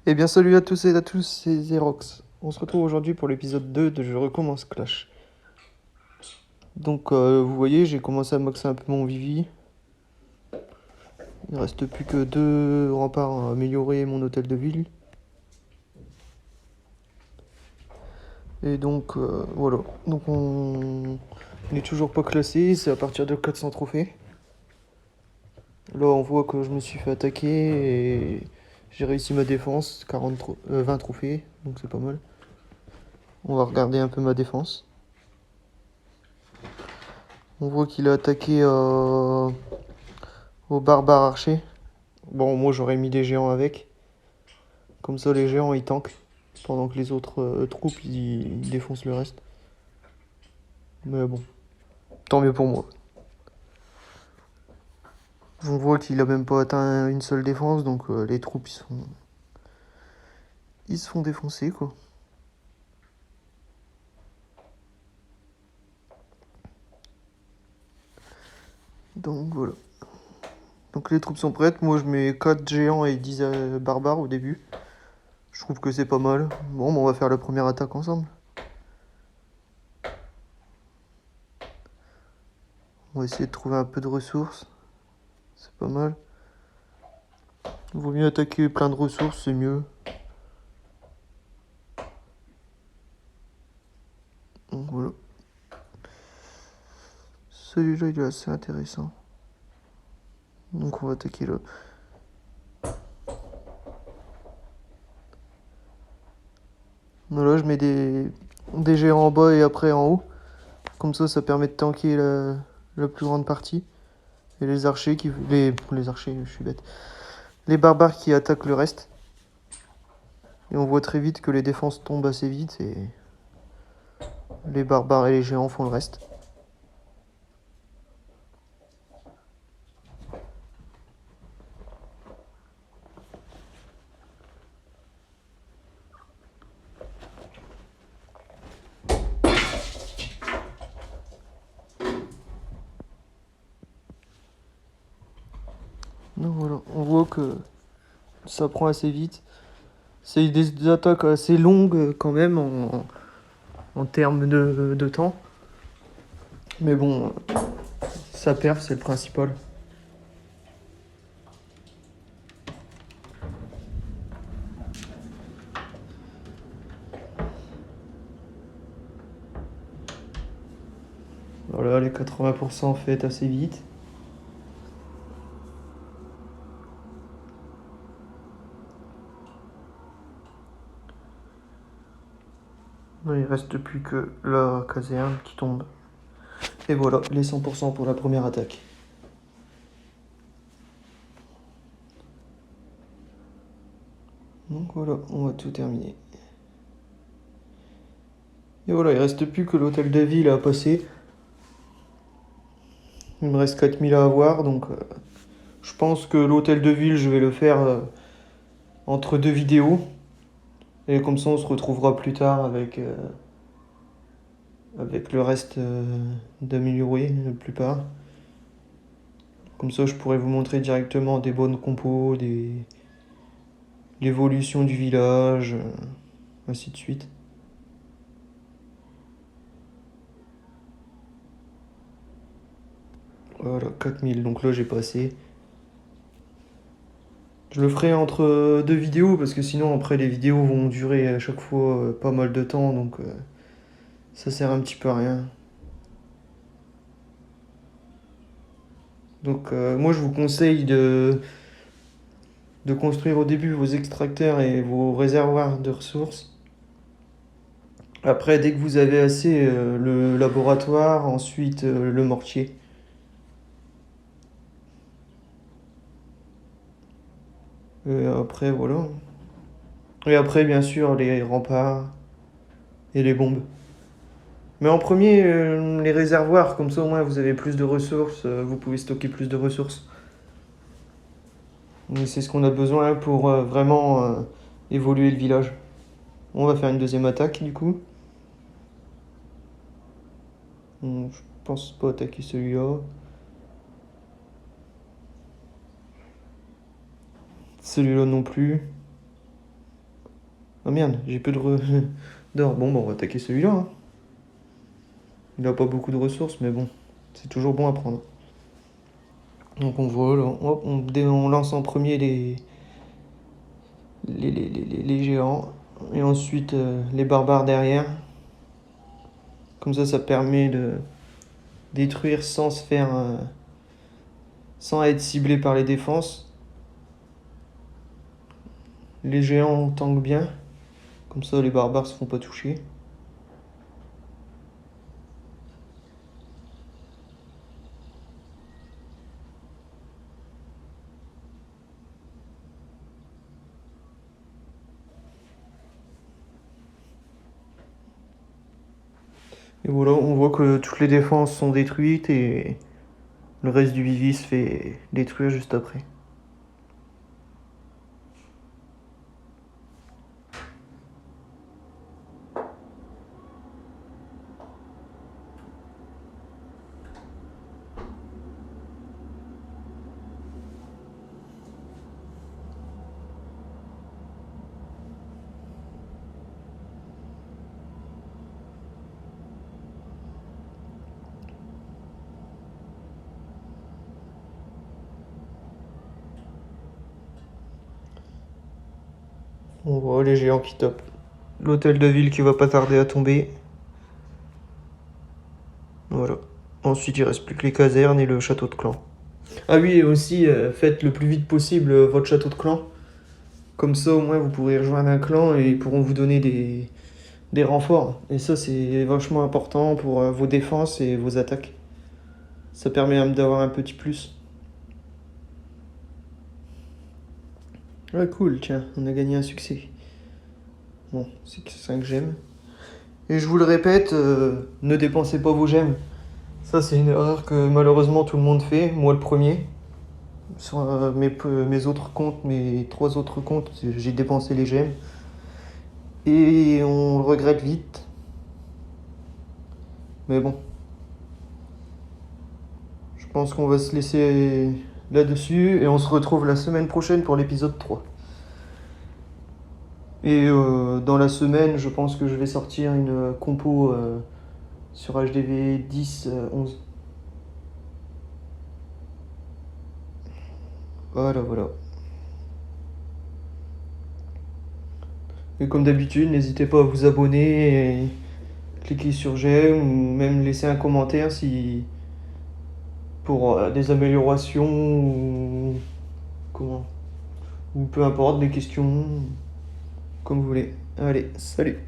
Eh bien salut à tous et à tous, c'est Xerox. On se retrouve aujourd'hui pour l'épisode 2 de Je recommence Clash. Donc vous voyez, j'ai commencé à maxer un peu mon Vivi. Il reste plus que 2 remparts à améliorer mon hôtel de ville. Et donc voilà. Donc on n'est toujours pas classé, c'est à partir de 400 trophées. Là on voit que je me suis fait attaquer et j'ai réussi ma défense, 20 trophées, donc c'est pas mal. On va regarder un peu ma défense. On voit qu'il a attaqué au barbare archer. Bon, moi j'aurais mis des géants avec. Comme ça, les géants ils tankent. Pendant que les autres troupes ils défoncent le reste. Mais bon, tant mieux pour moi. On voit qu'il a même pas atteint une seule défense. Donc les troupes ils se font défoncer quoi. Donc voilà. Donc les troupes sont prêtes. Moi je mets 4 géants et 10 barbares au début. Je trouve que c'est pas mal. Bon, on va faire la première attaque ensemble. On va essayer de trouver un peu de ressources. C'est pas mal. Il vaut mieux attaquer plein de ressources, c'est mieux. Donc voilà. Celui-là il est assez intéressant. Donc on va attaquer là. Là je mets des géants en bas et après en haut. Comme ça permet de tanker la plus grande partie. Et les archers qui. Les archers, je suis bête. Les barbares qui attaquent le reste. Et on voit très vite que les défenses tombent assez vite et les barbares et les géants font le reste. Donc voilà, on voit que ça prend assez vite. C'est des attaques assez longues quand même en termes de temps. Mais bon, ça perf, c'est le principal. Voilà, les 80% fait assez vite. Là, il reste plus que la caserne qui tombe. Et voilà, les 100% pour la première attaque. Donc voilà, on va tout terminer. Et voilà, il reste plus que l'hôtel de ville à passer. Il me reste 4000 à avoir, donc je pense que l'hôtel de ville, je vais le faire entre 2 vidéos. Et comme ça, on se retrouvera plus tard avec le reste d'amélioré, la plupart. Comme ça, je pourrais vous montrer directement des bonnes compos, l'évolution du village, ainsi de suite. Voilà, 4000, donc là j'ai passé. Je le ferai entre 2 vidéos parce que sinon après les vidéos vont durer à chaque fois pas mal de temps, donc ça sert un petit peu à rien. Donc moi je vous conseille de construire au début vos extracteurs et vos réservoirs de ressources. Après, dès que vous avez assez, le laboratoire, ensuite le mortier. Et après, voilà. Et après, bien sûr, les remparts et les bombes. Mais en premier, les réservoirs, comme ça au moins vous avez plus de ressources, vous pouvez stocker plus de ressources. Et c'est ce qu'on a besoin pour vraiment évoluer le village. On va faire une deuxième attaque du coup. Je pense pas attaquer celui-là. Celui-là non plus. Ah merde, j'ai peu d'or. Bon, bah, on va attaquer celui-là, hein. Il a pas beaucoup de ressources, mais bon, c'est toujours bon à prendre. Donc on vole, hop, on lance en premier les géants, et ensuite les barbares derrière. Comme ça permet de détruire sans se faire... sans être ciblé par les défenses. Les géants tankent bien. Comme ça, les barbares se font pas toucher. Et voilà, on voit que toutes les défenses sont détruites et le reste du vivier se fait détruire juste après. On voit les géants qui topent. L'hôtel de ville qui va pas tarder à tomber. Voilà. Ensuite, il reste plus que les casernes et le château de clan. Ah oui, et aussi, faites le plus vite possible votre château de clan. Comme ça, au moins, vous pourrez rejoindre un clan et ils pourront vous donner des renforts. Et ça, c'est vachement important pour vos défenses et vos attaques. Ça permet d'avoir un petit plus. Ouais, cool, tiens, on a gagné un succès. Bon, c'est que 5 gemmes. Et je vous le répète, ne dépensez pas vos gemmes. Ça, c'est une erreur que malheureusement tout le monde fait, moi le premier. Sur mes autres comptes, mes 3 autres comptes, j'ai dépensé les gemmes. Et on le regrette vite. Mais bon. Je pense qu'on va se laisser là-dessus et on se retrouve la semaine prochaine pour l'épisode 3. Et dans la semaine, je pense que je vais sortir une compo sur HDV 10, 11. Voilà. Et comme d'habitude, n'hésitez pas à vous abonner et cliquer sur j'aime ou même laisser un commentaire si pour des améliorations ou comment ou peu importe des questions comme vous voulez. Allez, salut.